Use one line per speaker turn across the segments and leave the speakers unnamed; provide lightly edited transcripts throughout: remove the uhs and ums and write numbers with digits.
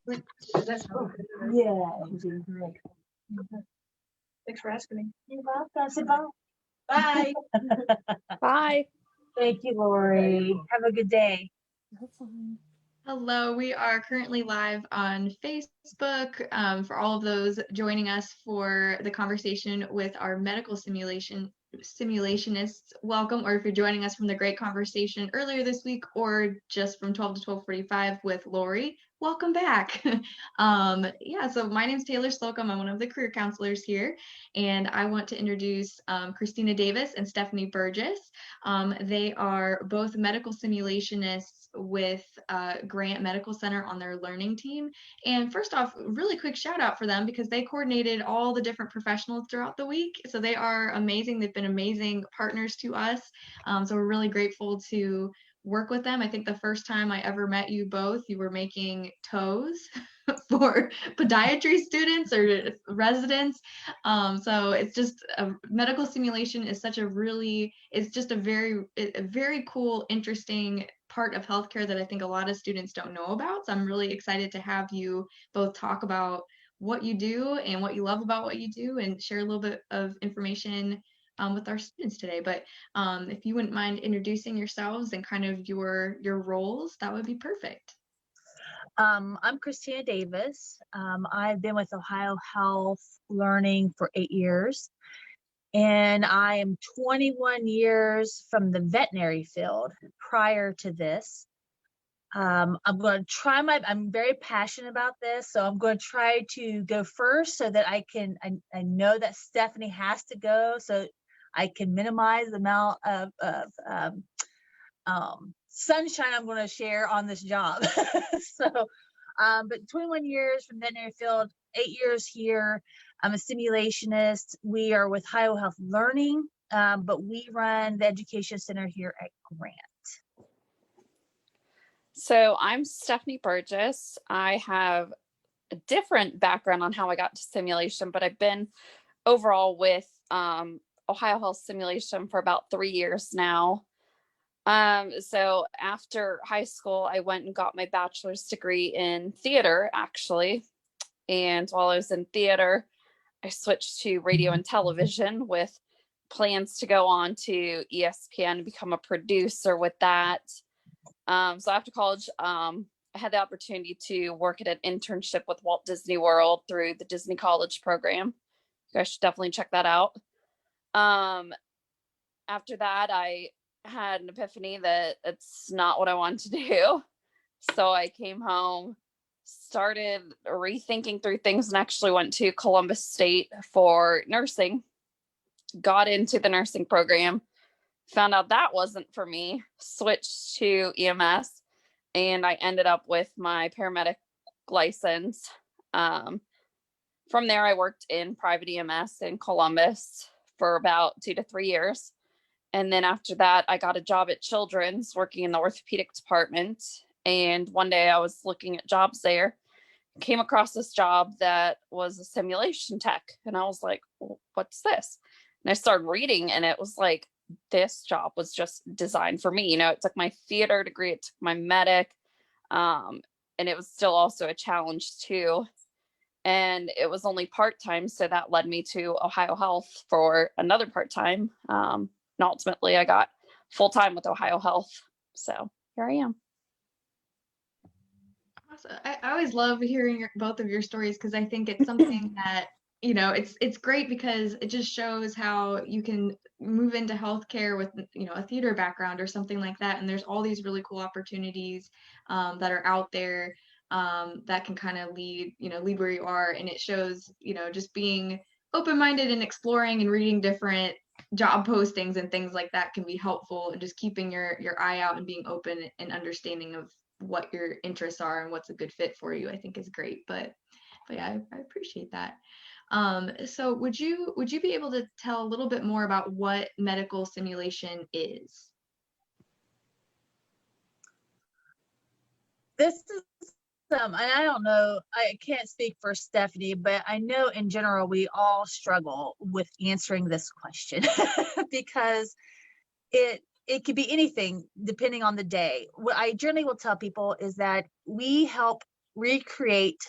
That's
Yeah, it was great.
Thanks for asking me.
You're welcome. Say bye.
Bye.
Bye.
Thank you, Lori. Have a good day.
Hello, we are currently live on Facebook for all of those joining us for the conversation with our medical simulationists. Welcome, or if you're joining us from the great conversation earlier this week or just from 12 to 12:45 with Lori, welcome back. So my name is Taylor Slocum. I'm one of the career counselors here, and I want to introduce Christina Davis and Stephanie Burgess. They are both medical simulationists with Grant Medical Center on their learning team. And first off, really quick shout out for them because they coordinated all the different professionals throughout the week. So they are amazing. They've been amazing partners to us. So we're really grateful to work with them. I think the first time I ever met you both, you were making toes for podiatry students or residents. So it's just medical simulation is such a really, it's just a very cool, interesting part of healthcare that I think a lot of students don't know about. So I'm really excited to have you both talk about what you do and what you love about what you do and share a little bit of information with our students today. But if you wouldn't mind introducing yourselves and kind of your roles, that would be perfect.
I'm Christina Davis. I've been with Ohio Health Learning for 8 years, and I am 21 years from the veterinary field. Prior to this, I'm going to try I'm very passionate about this, so I'm going to try to go first so that I know that Stephanie has to go, so I can minimize the amount of sunshine I'm going to share on this job. But 21 years from veterinary field, 8 years here. I'm a simulationist. We are with Ohio Health Learning, but we run the education center here at Grant.
So I'm Stephanie Burgess. I have a different background on how I got to simulation, but I've been overall with Ohio Health Simulation for about 3 years now. So after high school, I went and got my bachelor's degree in theater, actually. And while I was in theater, I switched to radio and television with plans to go on to ESPN and become a producer with that. So after college, I had the opportunity to work at an internship with Walt Disney World through the Disney College program. You guys should definitely check that out. After that, I had an epiphany that it's not what I wanted to do. So I came home, started rethinking through things, and actually went to Columbus State for nursing, got into the nursing program, found out that wasn't for me, switched to EMS, and I ended up with my paramedic license. From there, I worked in private EMS in Columbus for about 2 to 3 years. And then after that, I got a job at Children's working in the orthopedic department. And one day I was looking at jobs there, came across this job that was a simulation tech. And I was like, well, what's this? And I started reading, and it was like, this job was just designed for me. You know, it took my theater degree, it took my medic, and it was still also a challenge too. And it was only part-time. So that led me to Ohio Health for another part-time. And ultimately I got full-time with Ohio Health. So here I am.
Awesome. I always love hearing both of your stories because I think it's something that, you know, it's great because it just shows how you can move into healthcare with, you know, a theater background or something like that. And there's all these really cool opportunities that are out there that can kind of lead where you are. And it shows, you know, just being open-minded and exploring and reading different job postings and things like that can be helpful, and just keeping your eye out and being open and understanding of what your interests are and what's a good fit for you, I think is great. But yeah, I appreciate that. So would you be able to tell a little bit more about what medical simulation is?
This is and I don't know, I can't speak for Stephanie, but I know in general we all struggle with answering this question because it could be anything depending on the day. What I generally will tell people is that we help recreate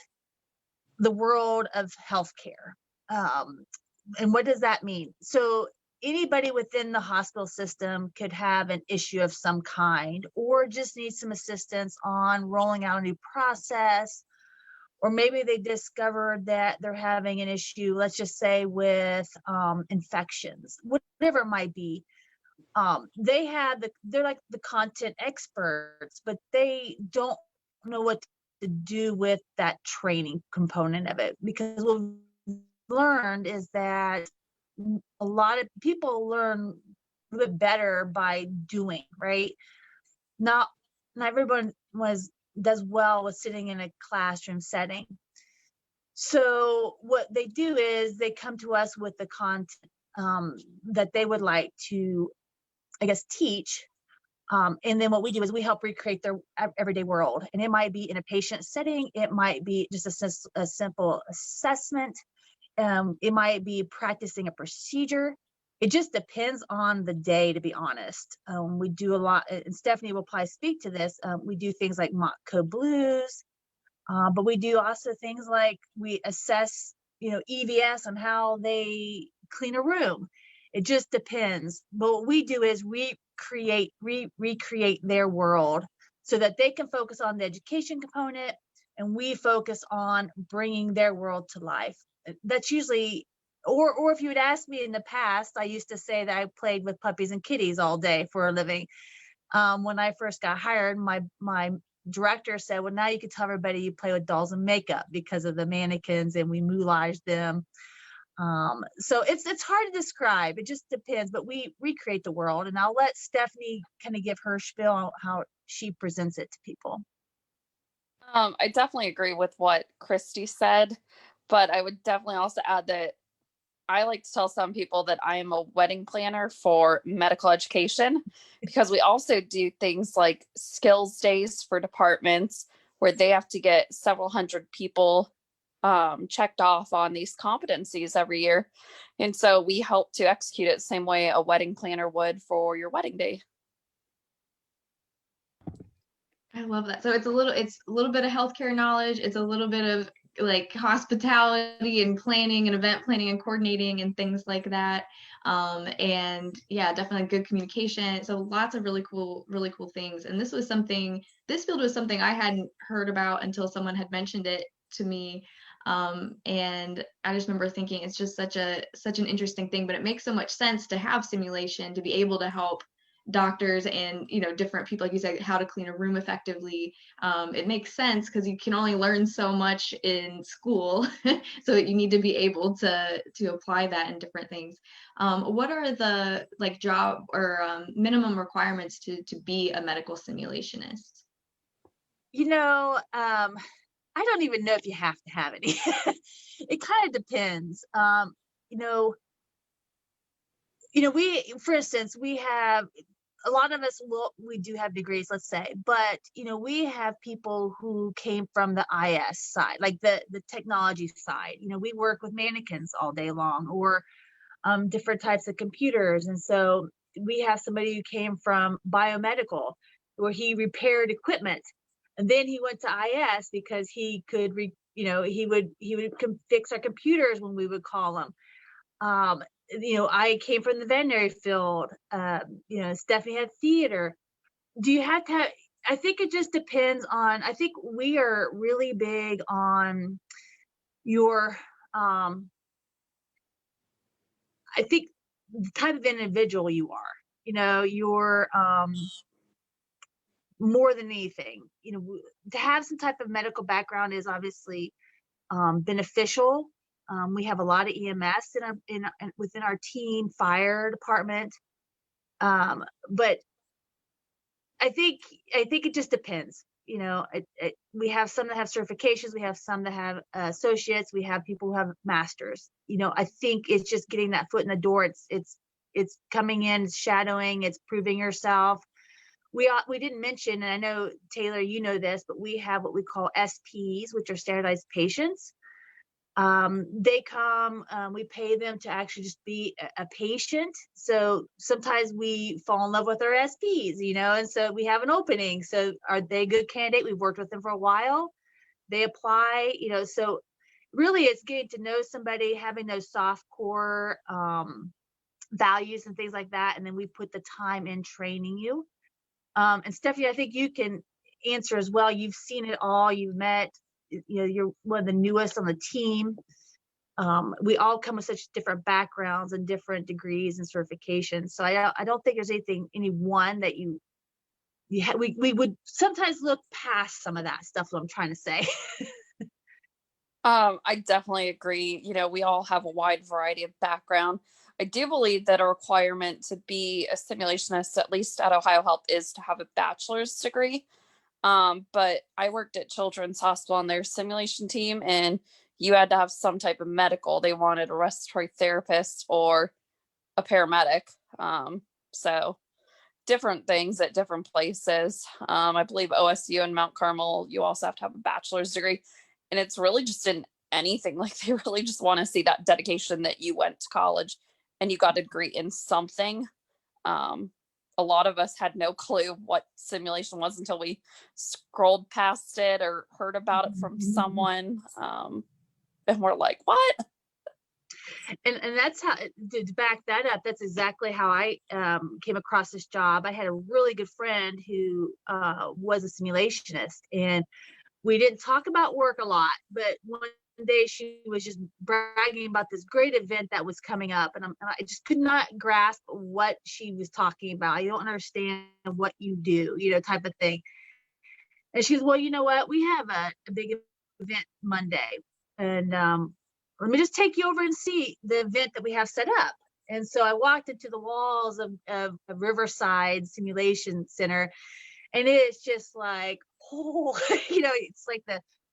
the world of healthcare. And what does that mean? So anybody within the hospital system could have an issue of some kind, or just need some assistance on rolling out a new process, or maybe they discovered that they're having an issue, let's just say with infections, whatever it might be. They're like the content experts, but they don't know what to do with that training component of it, because what we've learned is that a lot of people learn a bit better by doing, right? Not everyone does well with sitting in a classroom setting. So what they do is they come to us with the content that they would like to, I guess, teach. And then what we do is we help recreate their everyday world. And it might be in a patient setting. It might be just a simple assessment. It might be practicing a procedure. It just depends on the day, to be honest. We do a lot, and Stephanie will probably speak to this. We do things like mock code blues, but we do also things like we assess, EVS on how they clean a room. It just depends. But what we do is recreate their world so that they can focus on the education component, and we focus on bringing their world to life. That's usually, or if you would ask me in the past, I used to say that I played with puppies and kitties all day for a living. When I first got hired, my director said, well, now you can tell everybody you play with dolls and makeup because of the mannequins, and we moulage them. So it's hard to describe. It just depends, but we recreate the world, and I'll let Stephanie kind of give her spiel on how she presents it to people.
I definitely agree with what Christy said, but I would definitely also add that I like to tell some people that I am a wedding planner for medical education, because we also do things like skills days for departments where they have to get several hundred people checked off on these competencies every year. And so we help to execute it the same way a wedding planner would for your wedding day.
I love that. So it's a little bit of healthcare knowledge. It's a little bit of like hospitality and planning and event planning and coordinating and things like that. And yeah, definitely good communication. So lots of really cool things. And this field was something I hadn't heard about until someone had mentioned it to me. And I just remember thinking it's just such an interesting thing, but it makes so much sense to have simulation to be able to help doctors and different people, like you said, how to clean a room effectively. It makes sense because you can only learn so much in school, so that you need to be able to apply that in different things. What are the job or minimum requirements to be a medical simulationist?
I don't even know if you have to have any. It kind of depends. We, for instance, we have a lot of us we do have degrees, let's say, but we have people who came from the IS side, like the technology side. We work with mannequins all day long, or different types of computers. And so we have somebody who came from biomedical, where he repaired equipment, and then he went to IS because he could he would fix our computers when we would call him. I came from the veterinary field. Stephanie had theater. Do you have to have, I think it just depends on, I think we are really big on your, I think the type of individual you are, you're, more than anything, to have some type of medical background is obviously beneficial. We have a lot of EMS within our team, fire department. But I think it just depends. We have some that have certifications. We have some that have associates. We have people who have masters. I think it's just getting that foot in the door. It's coming in, it's shadowing, it's proving yourself. We didn't mention, and I know Taylor, you know this, but we have what we call SPs, which are standardized patients. They come, we pay them to actually just be a patient. So sometimes we fall in love with our SPs, and so we have an opening. So are they a good candidate? We've worked with them for a while. they apply, so really it's getting to know somebody, having those soft core values and things like that. And then we put the time in training you. And Stephanie, I think you can answer as well. You've seen it all. You've met, you're one of the newest on the team. We all come with such different backgrounds and different degrees and certifications. So I don't think there's any one that we would sometimes look past some of that stuff, what I'm trying to say.
I definitely agree. We all have a wide variety of background. I do believe that a requirement to be a simulationist, at least at Ohio Health, is to have a bachelor's degree. But I worked at Children's Hospital on their simulation team, and you had to have some type of medical. They wanted a respiratory therapist or a paramedic. So different things at different places. I believe OSU and Mount Carmel, you also have to have a bachelor's degree. And it's really just in anything. Like, they really just want to see that dedication that you went to college and you got a degree in something. A lot of us had no clue what simulation was until we scrolled past it or heard about it from someone. And we're like, what?
And that's how, to back that up, that's exactly how I came across this job. I had a really good friend who was a simulationist, and we didn't talk about work a lot, but one day she was just bragging about this great event that was coming up, and I just could not grasp what she was talking about. I don't understand what you do, type of thing. And she was, well, you know what? We have a big event Monday, and let me just take you over and see the event that we have set up. And so I walked into the walls of Riverside Simulation Center, and it's just like, oh, it's like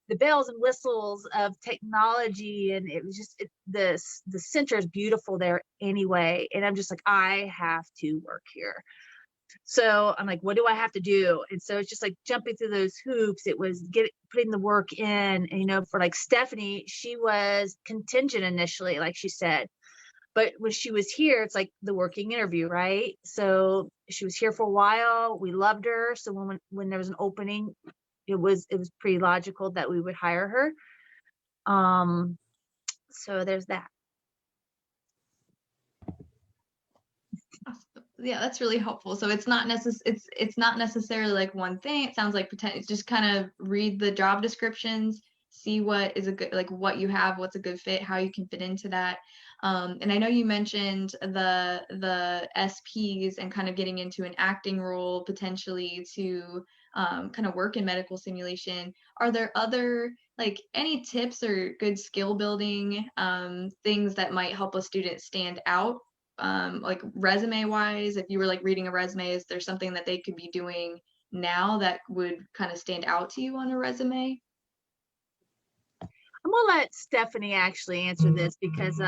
the bells and whistles of technology, and it was just the center is beautiful there anyway. And I'm just like, I have to work here. So I'm like, what do I have to do? And so it's just like jumping through those hoops. It was putting the work in. And, for like Stephanie, she was contingent initially, like she said. But when she was here, it's like the working interview, right? So she was here for a while. We loved her. So when there was an opening, it was pretty logical that we would hire her. So there's that.
Yeah, that's really helpful. So it's not necessarily like one thing. It sounds like just kind of read the job descriptions, see what is a good, like what you have, what's a good fit, how you can fit into that. And I know you mentioned the SPs and kind of getting into an acting role potentially to kind of work in medical simulation. Are there other, like, any tips or good skill building things that might help a student stand out? Like resume wise, if you were like reading a resume, is there something that they could be doing now that would kind of stand out to you on a resume?
I'm gonna let Stephanie actually answer this, because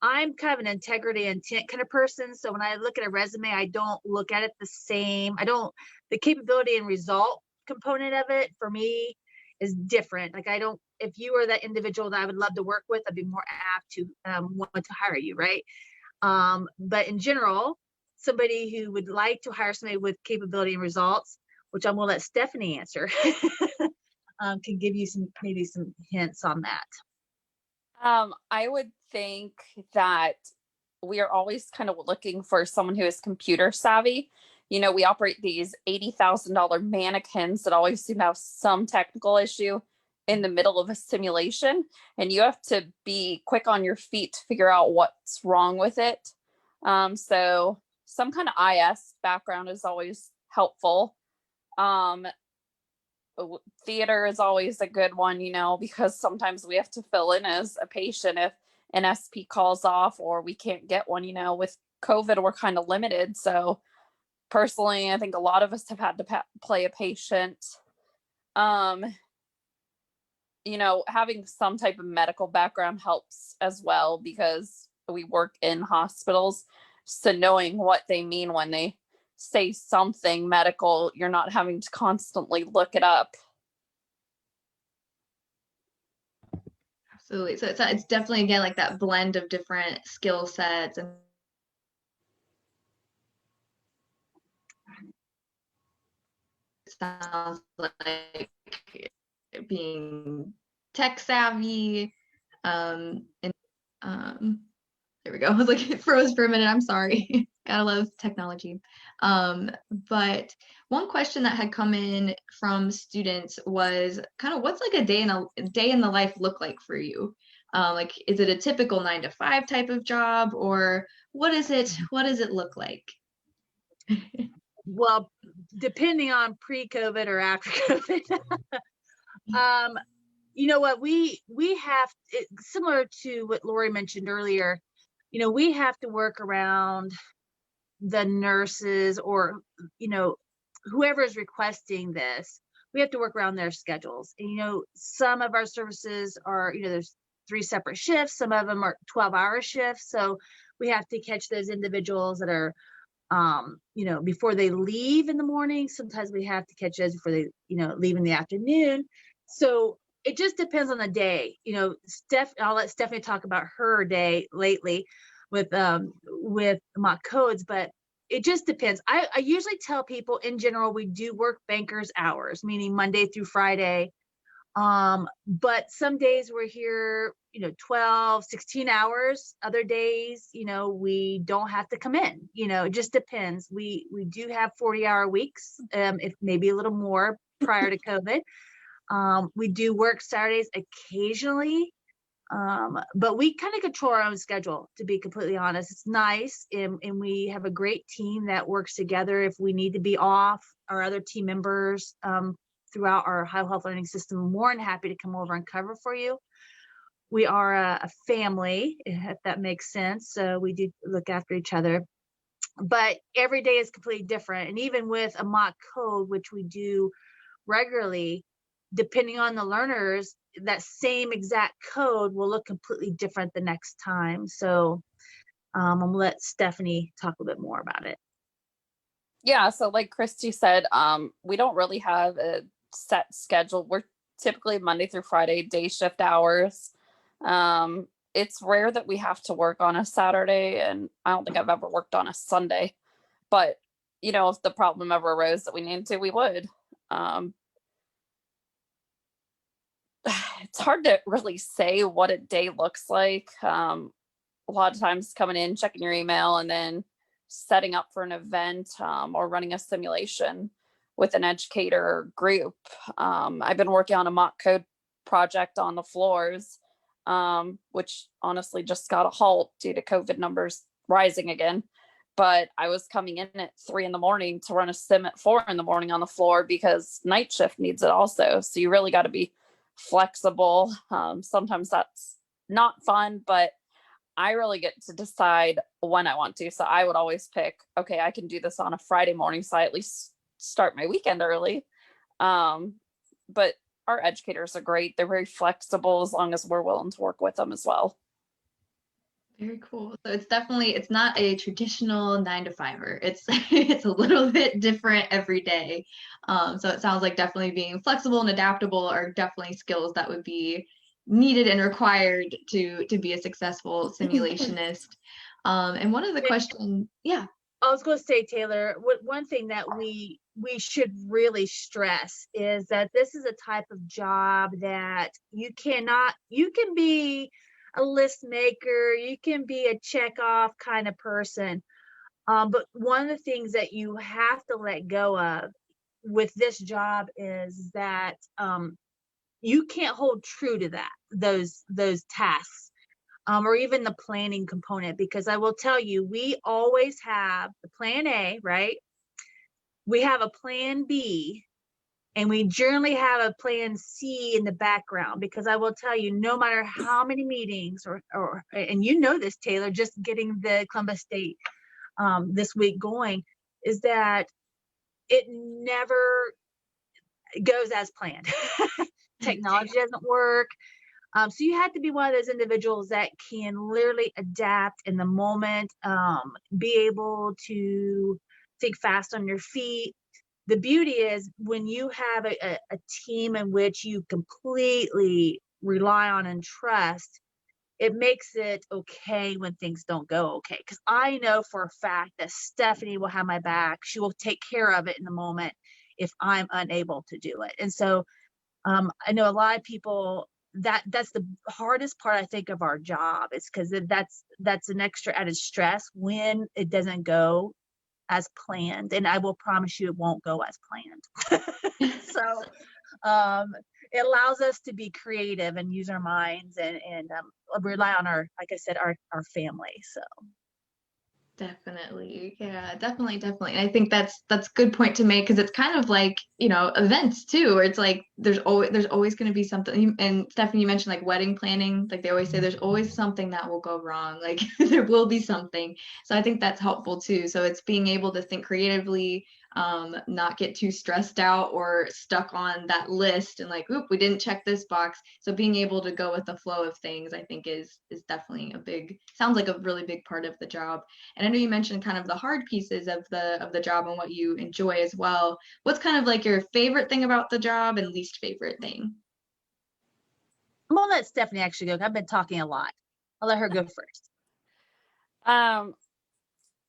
I'm kind of an integrity and intent kind of person. So when I look at a resume, I don't look at it the same. The capability and result component of it for me is different. Like, if you are that individual that I would love to work with, I'd be more apt to want to hire you, right? But in general, somebody who would like to hire somebody with capability and results, which I'm gonna let Stephanie answer, can give you maybe some hints on that.
I would think that we are always kind of looking for someone who is computer savvy. We operate these $80,000 mannequins that always seem to have some technical issue in the middle of a simulation, and you have to be quick on your feet to figure out what's wrong with it. So some kind of IS background is always helpful. Theater is always a good one, because sometimes we have to fill in as a patient if an SP calls off or we can't get one. With COVID, we're kind of limited. So personally, I think a lot of us have had to play a patient. Having some type of medical background helps as well, because we work in hospitals. So knowing what they mean when they say something medical, you're not having to constantly look it up.
Absolutely. So it's definitely, again, like that blend of different skill sets. And it sounds like being tech savvy, and there we go. I was like, it froze for a minute. I'm sorry. Gotta love technology. But one question that had come in from students was kind of what's like a day in the life look like for you? Like, is it a typical 9 to 5 type of job, or what is it? What does it look like?
Well, depending on pre-COVID or after COVID. You know what, we have similar to what Lori mentioned earlier, you know, we have to work around the nurses or, you know, whoever is requesting this. We have to work around their schedules. And, you know, some of our services are, you know, there's 3 separate shifts. Some of them are 12-hour shifts. So we have to catch those individuals that are, you know, before they leave in the morning. Sometimes we have to catch those before they, you know, leave in the afternoon. So it just depends on the day. You know, I'll let Stephanie talk about her day lately with mock codes, but it just depends. I usually tell people in general, we do work bankers hours, meaning Monday through Friday. But some days we're here, you know, 12, 16 hours. Other days, you know, we don't have to come in, you know, it just depends. We do have 40-hour weeks, if maybe a little more prior to COVID. We do work Saturdays occasionally, but we kind of control our own schedule, to be completely honest. It's nice, and we have a great team that works together. If we need to be off, our other team members throughout our Ohio Health Learning System, more than happy to come over and cover for you. We are a family, if that makes sense. So we do look after each other. But every day is completely different. And even with a mock code, which we do regularly, depending on the learners, that same exact code will look completely different the next time. So I'm gonna let Stephanie talk a bit more about it.
Yeah, so like Christy said, we don't really have a set schedule. We're typically Monday through Friday, day shift hours. It's rare that we have to work on a Saturday, and I don't think I've ever worked on a Sunday. But, you know, if the problem ever arose that we needed to, we would. It's hard to really say what a day looks like. A lot of times coming in, checking your email, and then setting up for an event, or running a simulation with an educator group. I've been working on a mock code project on the floors, which honestly just got a halt due to COVID numbers rising again. But I was coming in at 3 a.m. to run a sim at 4 a.m. on the floor because night shift needs it also. So you really got to be flexible. Sometimes that's not fun, but I really get to decide when I want to. So I would always pick, okay, I can do this on a Friday morning, so I at least start my weekend early. But our educators are great. They're very flexible as long as we're willing to work with them as well.
Very cool. So it's not a traditional 9 to 5er. It's a little bit different every day. So it sounds like definitely being flexible and adaptable are definitely skills that would be needed and required to be a successful simulationist. And one of the questions, yeah.
I was going to say, Taylor, one thing that we should really stress is that this is a type of job that you can be a list maker, you can be a check off kind of person. But one of the things that you have to let go of with this job is that you can't hold true to those tasks. Or even the planning component, because I will tell you, we always have the plan A, right? We have a plan B, and we generally have a plan C in the background, because I will tell you, no matter how many meetings and you know this, Taylor, just getting the Columbus State this week going, is that it never goes as planned. Technology doesn't work. So you have to be one of those individuals that can literally adapt in the moment, be able to think fast on your feet. The beauty is when you have a team in which you completely rely on and trust, it makes it okay when things don't go okay. Because I know for a fact that Stephanie will have my back. She will take care of it in the moment if I'm unable to do it. And so I know a lot of people that's the hardest part, I think, of our job, is because that's an extra added stress when it doesn't go as planned, and I will promise you it won't go as planned. So it allows us to be creative and use our minds and rely on our, like I said, our family. So
Definitely. Yeah, definitely. And I think that's good point to make, because it's kind of like, events too, where it's like there's always going to be something. And Stephanie, you mentioned like wedding planning, like they always say there's always something that will go wrong. Like there will be something. So I think that's helpful too. So it's being able to think creatively, not get too stressed out or stuck on that list and like, oop, we didn't check this box. So being able to go with the flow of things, I think is definitely sounds like a really big part of the job. And I know you mentioned kind of the hard pieces of the job and what you enjoy as well. What's kind of like your favorite thing about the job and least favorite thing?
I'm gonna let Stephanie actually go. I've been talking a lot. I'll let her go first.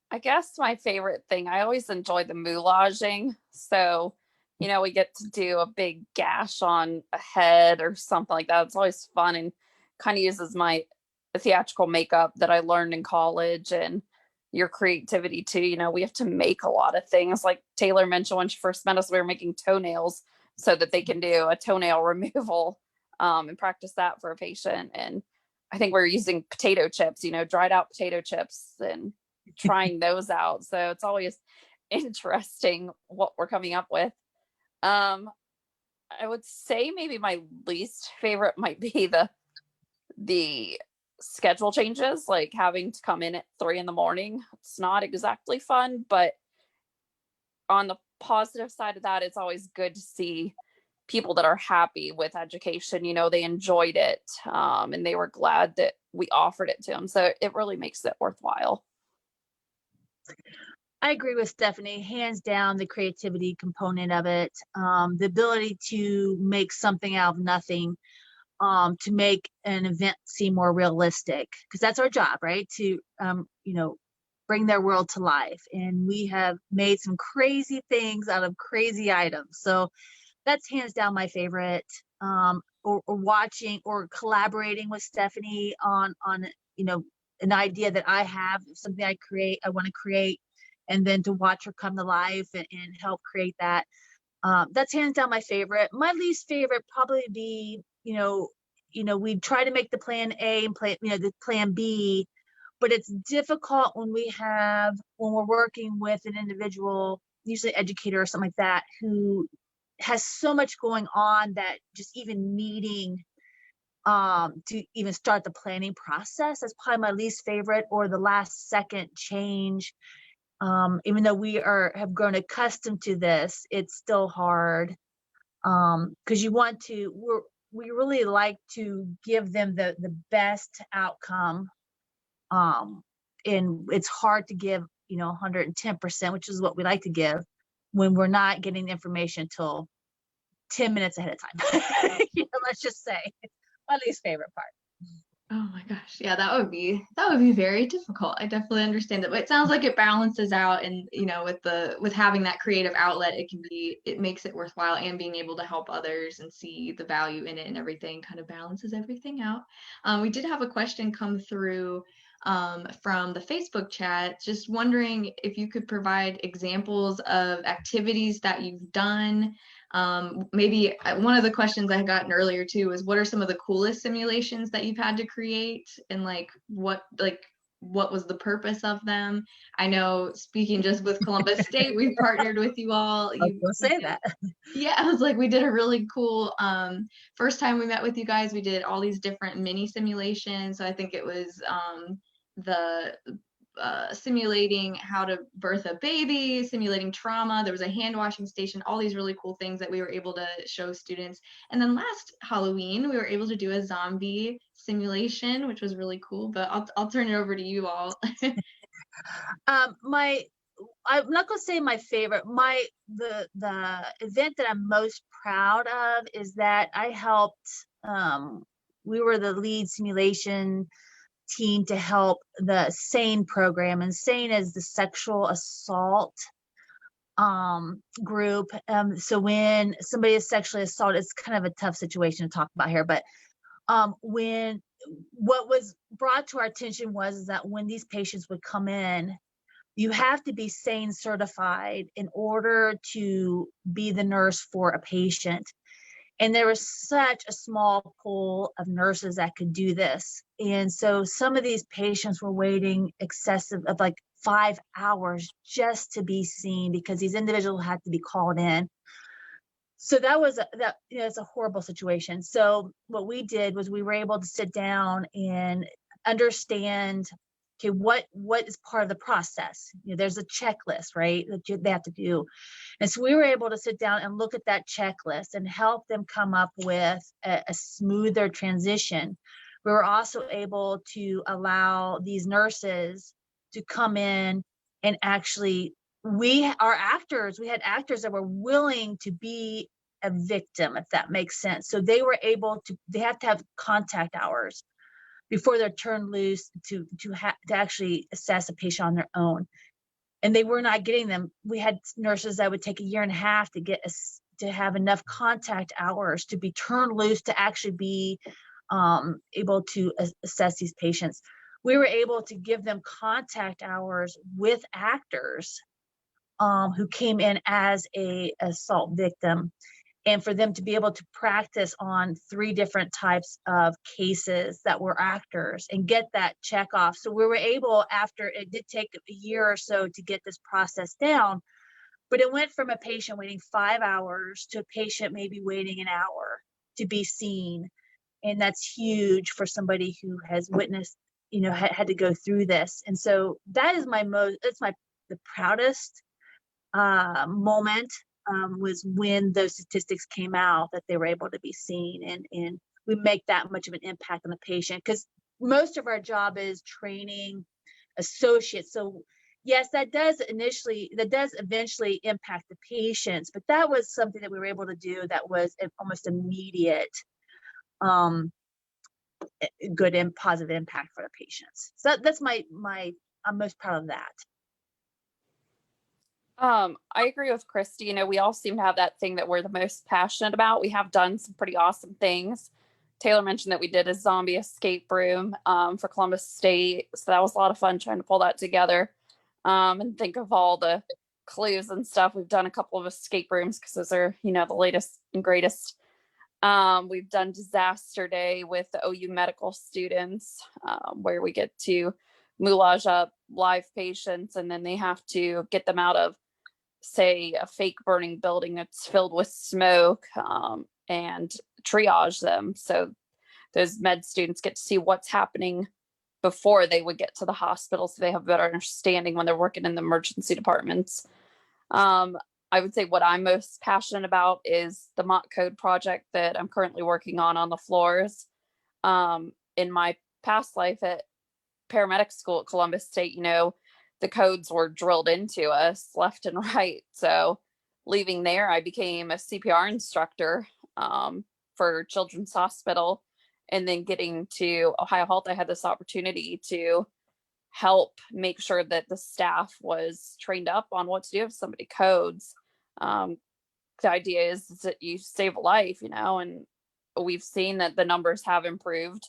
I guess my favorite thing, I always enjoy the moulaging. So, we get to do a big gash on a head or something like that. It's always fun and kind of uses my theatrical makeup that I learned in college and your creativity too. We have to make a lot of things. Like Taylor mentioned when she first met us, we were making toenails so that they can do a toenail removal and practice that for a patient. And I think we're using potato chips, dried out potato chips, and trying those out. So it's always interesting what we're coming up with. I would say maybe my least favorite might be the schedule changes, like having to come in at 3 a.m. It's not exactly fun, but on the positive side of that, it's always good to see people that are happy with education. They enjoyed it, and they were glad that we offered it to them. So it really makes it worthwhile.
I agree with Stephanie, hands down, the creativity component of it, the ability to make something out of nothing, to make an event seem more realistic, because that's our job, right? To, bring their world to life. And we have made some crazy things out of crazy items. So that's hands down my favorite. Or watching or collaborating with Stephanie on, an idea that I have, something I want to create, and then to watch her come to life and help create that. That's hands down my favorite. My least favorite probably be, we try to make the plan A and the plan B, but it's difficult when we're working with an individual, usually educator or something like that, who has so much going on that just even meeting to even start the planning process, that's probably my least favorite, or the last second change. Even though we have grown accustomed to this, it's still hard, because we really like to give them the best outcome, and it's hard to give 110%, which is what we like to give, when we're not getting the information until 10 minutes ahead of time. Let's just say my least favorite part.
Oh my gosh. Yeah, that would be very difficult. I definitely understand that. But it sounds like it balances out, and with having that creative outlet, it makes it worthwhile, and being able to help others and see the value in it and everything kind of balances everything out. We did have a question come through from the Facebook chat, just wondering if you could provide examples of activities that you've done. Maybe one of the questions I had gotten earlier too was, what are some of the coolest simulations that you've had to create, and what was the purpose of them? I know, speaking just with Columbus State, we've partnered with you all.
I was gonna say that.
Yeah, I was like, we did a really cool, first time we met with you guys, we did all these different mini simulations. So I think it was the simulating how to birth a baby, simulating trauma. There was a hand washing station, all these really cool things that we were able to show students. And then last Halloween, we were able to do a zombie simulation, which was really cool. But I'll turn it over to you all.
I'm not gonna say my favorite. The event that I'm most proud of is that I helped. We were the lead simulation team to help the SANE program, and SANE is the sexual assault group. So when somebody is sexually assaulted, it's kind of a tough situation to talk about here, but when what was brought to our attention was that when these patients would come in, you have to be SANE certified in order to be the nurse for a patient. And there was such a small pool of nurses that could do this. And so some of these patients were waiting excessive of like 5 hours just to be seen because these individuals had to be called in. So that was it's a horrible situation. So what we did was we were able to sit down and understand, okay, what is part of the process? There's a checklist, right, that they have to do. And so we were able to sit down and look at that checklist and help them come up with a smoother transition. We were also able to allow these nurses to come in and actually, we had actors that were willing to be a victim, if that makes sense. So they were able to, they have to have contact hours before they're turned loose to actually assess a patient on their own. And they were not getting them. We had nurses that would take 1.5 years to get us to have enough contact hours to be turned loose to actually be able to assess these patients. We were able to give them contact hours with actors who came in as a assault victim, and for them to be able to practice on 3 different types of cases that were actors and get that check off. So we were able, after it did take 1 year or so to get this process down, but it went from a patient waiting 5 hours to a patient maybe waiting 1 hour to be seen. And that's huge for somebody who has witnessed, had to go through this. And so that is the proudest moment was when those statistics came out that they were able to be seen, and we make that much of an impact on the patient, because most of our job is training associates. So yes, that does eventually impact the patients, but that was something that we were able to do that was almost immediate good and positive impact for the patients. So that's I'm most proud of that.
I agree with Christy. We all seem to have that thing that we're the most passionate about. We have done some pretty awesome things. Taylor mentioned that we did a zombie escape room for Columbus State. So that was a lot of fun trying to pull that together and think of all the clues and stuff. We've done a couple of escape rooms because those are, the latest and greatest. We've done Disaster Day with the OU medical students where we get to moulage up live patients, and then they have to get them out of, say, a fake burning building that's filled with smoke and triage them. So those med students get to see what's happening before they would get to the hospital, so they have a better understanding when they're working in the emergency departments. I would say what I'm most passionate about is the mock code project that I'm currently working on the floors. In my past life at paramedic school at Columbus State, the codes were drilled into us left and right. So leaving there, I became a CPR instructor for Children's Hospital. And then getting to Ohio Health, I had this opportunity to help make sure that the staff was trained up on what to do if somebody codes. The idea is that you save a life, and we've seen that the numbers have improved.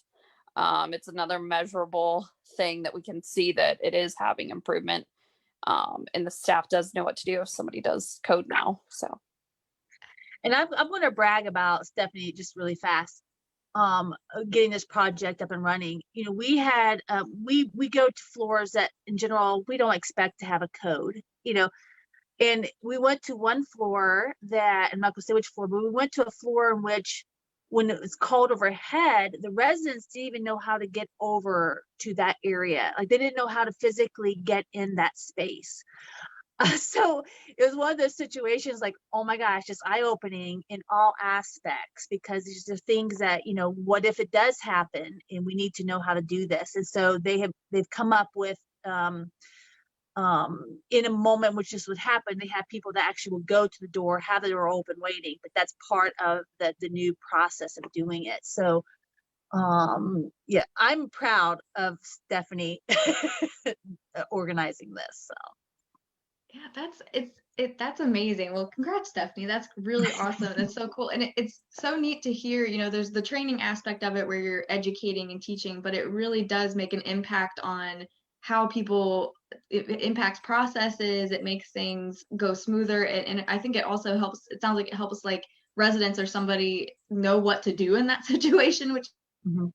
It's another measurable thing that we can see that it is having improvement. And the staff does know what to do if somebody does code now. So,
and I'm going to brag about Stephanie just really fast. Getting this project up and running. We had we go to floors that in general we don't expect to have a code. And we went to one floor that, I'm not going to say which floor, but we went to a floor in which, when it was called overhead, the residents didn't even know how to get over to that area. Like, they didn't know how to physically get in that space. So it was one of those situations like, oh my gosh, just eye-opening in all aspects, because these are things that, what if it does happen and we need to know how to do this. And so they've come up with, in a moment which this would happen, they have people that actually will go to the door, have the door open waiting, but that's part of the new process of doing it. So yeah, I'm proud of Stephanie organizing this. So
Yeah, that's amazing. Well, congrats, Stephanie. That's really awesome. That's so cool. And it's so neat to hear, there's the training aspect of it where you're educating and teaching, but it really does make an impact on how people, it impacts processes, it makes things go smoother. And I think it also helps, it sounds like it helps like residents or somebody know what to do in that situation, which
Mhm.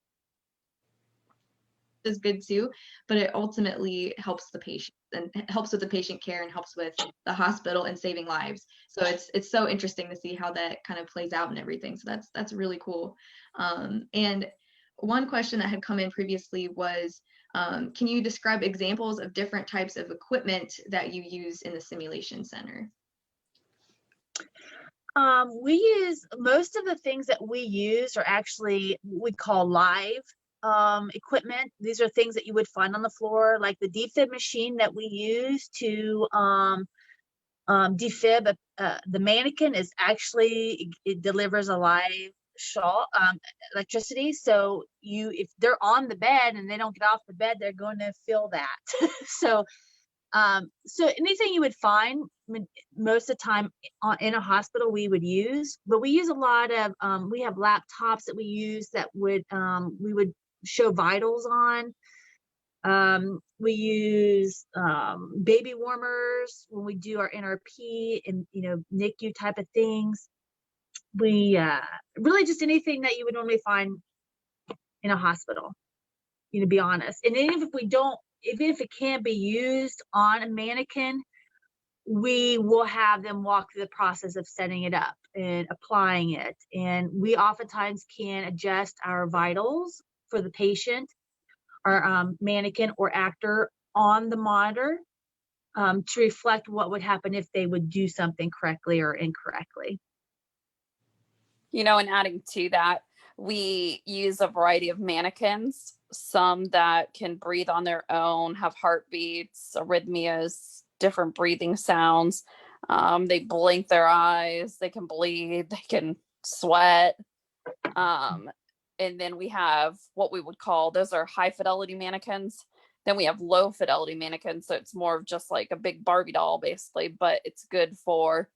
is good too, but it ultimately helps the patient and helps with the patient care and helps with the hospital and saving lives. So it's so interesting to see how that kind of plays out and everything. So that's really cool. And one question that had come in previously was, can you describe examples of different types of equipment that you use in the simulation center?
We use most of the things that we use are actually what we call live equipment. These are things that you would find on the floor, like the defib machine that we use to defib the mannequin is actually, it delivers a live shot electricity. So if they're on the bed and they don't get off the bed, they're going to feel that. So anything you would find most of the time in a hospital we would use, but we use a lot of, we have laptops that we use that we would show vitals on. We use baby warmers when we do our NRP and, NICU type of things. We really just anything that you would normally find in a hospital, to be honest. And even if it can't be used on a mannequin, we will have them walk through the process of setting it up and applying it. And we oftentimes can adjust our vitals for the patient or mannequin or actor on the monitor to reflect what would happen if they would do something correctly or incorrectly.
And adding to that, we use a variety of mannequins, some that can breathe on their own, have heartbeats, arrhythmias, different breathing sounds. They blink their eyes, they can bleed, they can sweat. And then we have what we would call, those are high fidelity mannequins. Then we have low fidelity mannequins. So it's more of just like a big Barbie doll, basically, but it's good for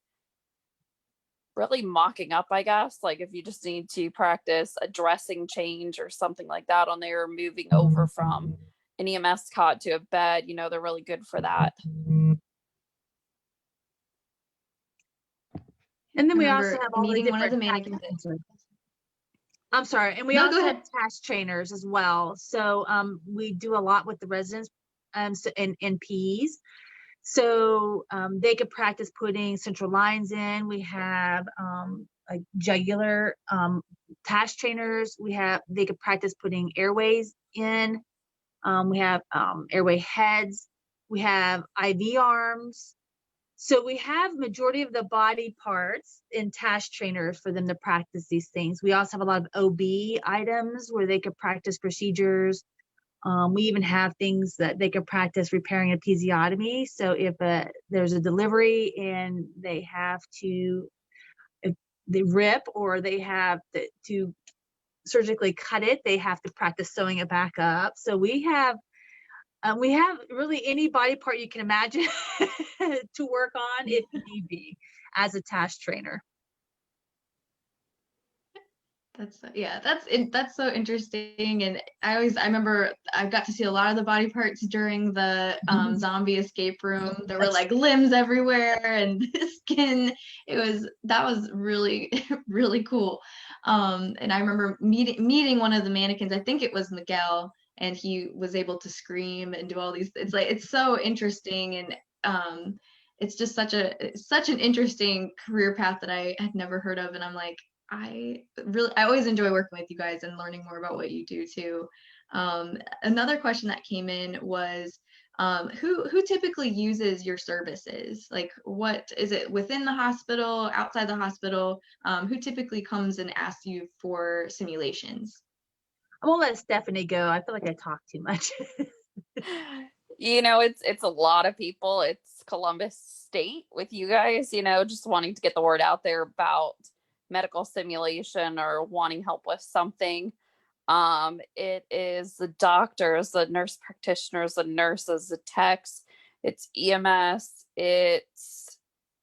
really mocking up, I guess. Like if you just need to practice a dressing change or something like that on there, moving over from an EMS cot to a bed, they're really good for that.
And then we also have all the
meeting one of the
different
mannequins.
I'm sorry. And we
No,
also
go
have
ahead.
task trainers as well. So we do a lot with the residents and PEs. So they could practice putting central lines in. We have like jugular task trainers. They could practice putting airways in. We have airway heads. We have IV arms. So we have majority of the body parts in task trainers for them to practice these things. We also have a lot of OB items where they could practice procedures. We even have things that they could practice repairing a episiotomy. So if there's a delivery and they have to, if they rip or they have to surgically cut it, they have to practice sewing it back up. So we have really any body part you can imagine to work on if need be as a task trainer.
That's so interesting. And I remember I got to see a lot of the body parts during the zombie escape room. There were like limbs everywhere and skin. That was really, really cool. And I remember meeting one of the mannequins. I think it was Miguel, and he was able to scream and do all these. It's so interesting, and it's just such an interesting career path that I had never heard of. And I'm like, I always enjoy working with you guys and learning more about what you do too. Another question that came in was, who typically uses your services? Like, what is it within the hospital, outside the hospital? Who typically comes and asks you for simulations?
I'm gonna let Stephanie go. I feel like I talk too much.
It's a lot of people. It's Columbus State with you guys, just wanting to get the word out there about medical simulation or wanting help with something. It is the doctors, the nurse practitioners, the nurses, the techs. it's EMS, it's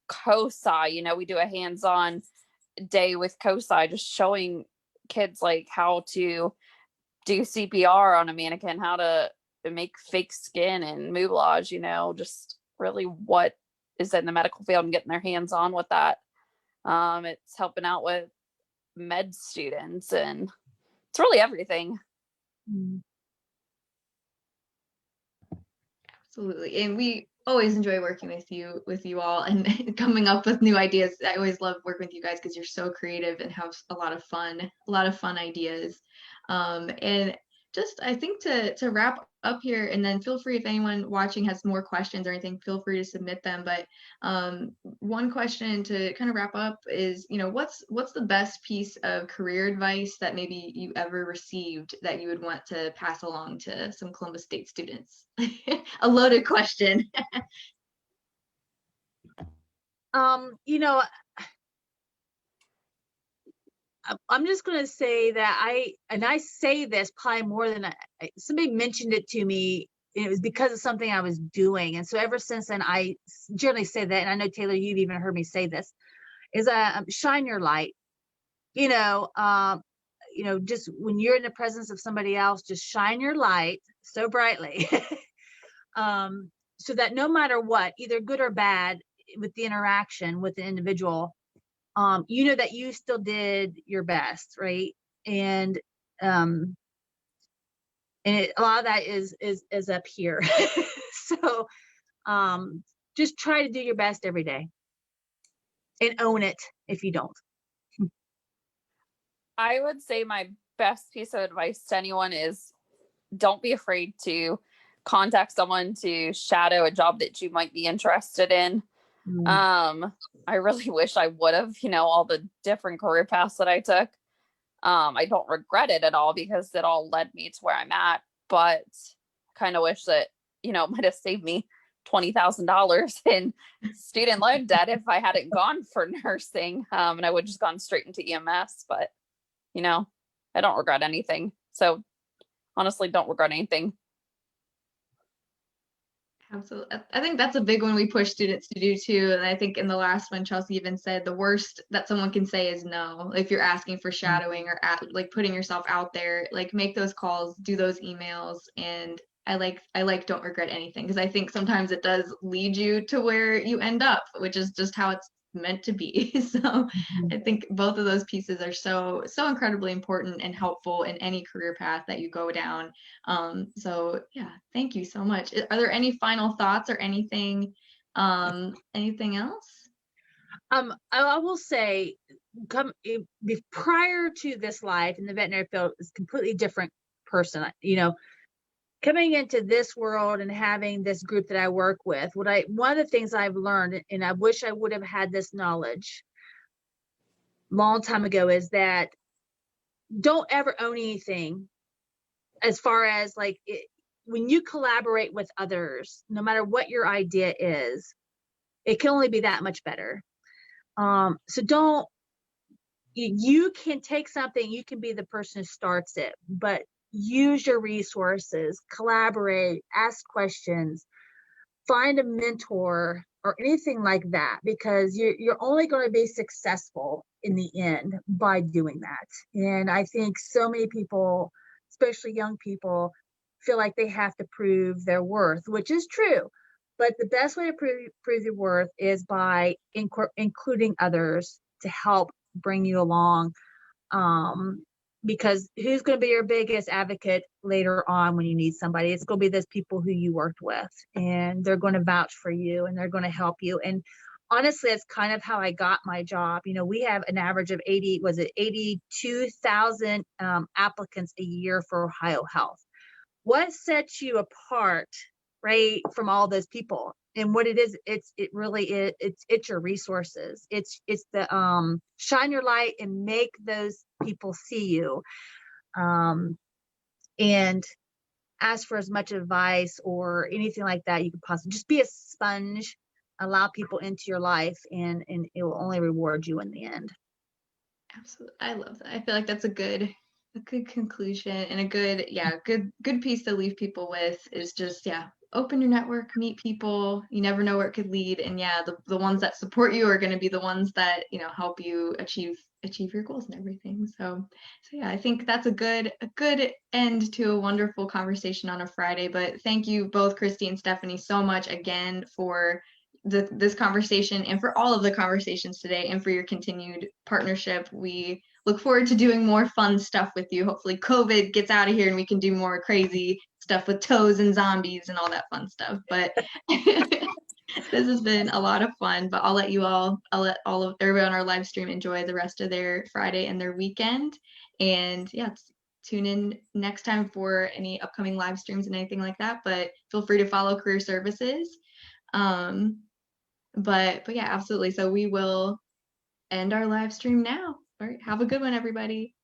COSI. You know, we do a hands-on day with COSI, just showing kids like how to do CPR on a mannequin, how to make fake skin and moulage, you know, just really what is in the medical field and getting their hands on with that. It's helping out with med students, and it's really everything.
Mm.
Absolutely. And we always enjoy working with you all and coming up with new ideas. I always love working with you guys because you're so creative and have a lot of fun ideas. And just I think to wrap up here, and then feel free if anyone watching has more questions or anything, feel free to submit them. But one question to kind of wrap up is, you know, what's the best piece of career advice that maybe you ever received that you would want to pass along to some Columbus State students? A loaded question.
You know, I'm just going to say that I say this probably more than somebody mentioned it to me. And it was because of something I was doing. And so ever since then, I generally say that, and I know, Taylor, you've even heard me say this, is shine your light. You know, just when you're in the presence of somebody else, just shine your light so brightly. So that no matter what, either good or bad, with the interaction with the individual, you know that you still did your best, right? And a lot of that is up here. So just try to do your best every day and own it if you don't.
I would say my best piece of advice to anyone is don't be afraid to contact someone to shadow a job that you might be interested in. I really wish I would have, you know, all the different career paths that I took. I don't regret it at all because it all led me to where I'm at, but kind of wish that, you know, it might have saved me $20,000 in student loan debt if I hadn't gone for nursing. And I would just gone straight into EMS, but you know, I don't regret anything. So honestly, don't regret anything.
Absolutely. I think that's a big one we push students to do too. And I think in the last one, Chelsea even said the worst that someone can say is no. If you're asking for shadowing or like putting yourself out there, like make those calls, do those emails. And I like don't regret anything, because I think sometimes it does lead you to where you end up, which is just how it's meant to be. So I think both of those pieces are so incredibly important and helpful in any career path that you go down. So yeah, thank you so much. Are there any final thoughts or anything else?
I will say, prior to this life in the veterinary field, is a completely different person. You know, coming into this world and having this group that I work with, one of the things I've learned, and I wish I would have had this knowledge long time ago, is that don't ever own anything. As far as like when you collaborate with others, no matter what your idea is, it can only be that much better. So don't, you can take something, you can be the person who starts it, but use your resources, collaborate, ask questions, find a mentor or anything like that, because you're only going to be successful in the end by doing that. And I think so many people, especially young people, feel like they have to prove their worth, which is true. But the best way to prove your worth is by including others to help bring you along. Because who's going to be your biggest advocate later on when you need somebody? It's going to be those people who you worked with, and they're going to vouch for you and they're going to help you. And honestly, that's kind of how I got my job. You know, we have an average of 82,000 applicants a year for Ohio Health. What sets you apart, right, from all those people? And what it is, it's your resources. It's the shine your light and make those people see you, and ask for as much advice or anything like that you could possibly. Just be a sponge, allow people into your life, and it will only reward you in the end.
Absolutely, I love that. I feel like that's a good conclusion and a good piece to leave people with, is just open your network, meet people. You never know where it could lead. And yeah, the ones that support you are going to be the ones that, you know, help you achieve your goals and everything. So yeah, I think that's a good end to a wonderful conversation on a Friday. But thank you both, Christy and Stephanie, so much again for this conversation and for all of the conversations today and for your continued partnership. We look forward to doing more fun stuff with you. Hopefully COVID gets out of here and we can do more crazy stuff with toes and zombies and all that fun stuff. But this has been a lot of fun, but I'll let everybody on our live stream enjoy the rest of their Friday and their weekend. And yeah, tune in next time for any upcoming live streams and anything like that. But feel free to follow Career Services. But yeah, absolutely. So we will end our live stream now. All right, have a good one, everybody.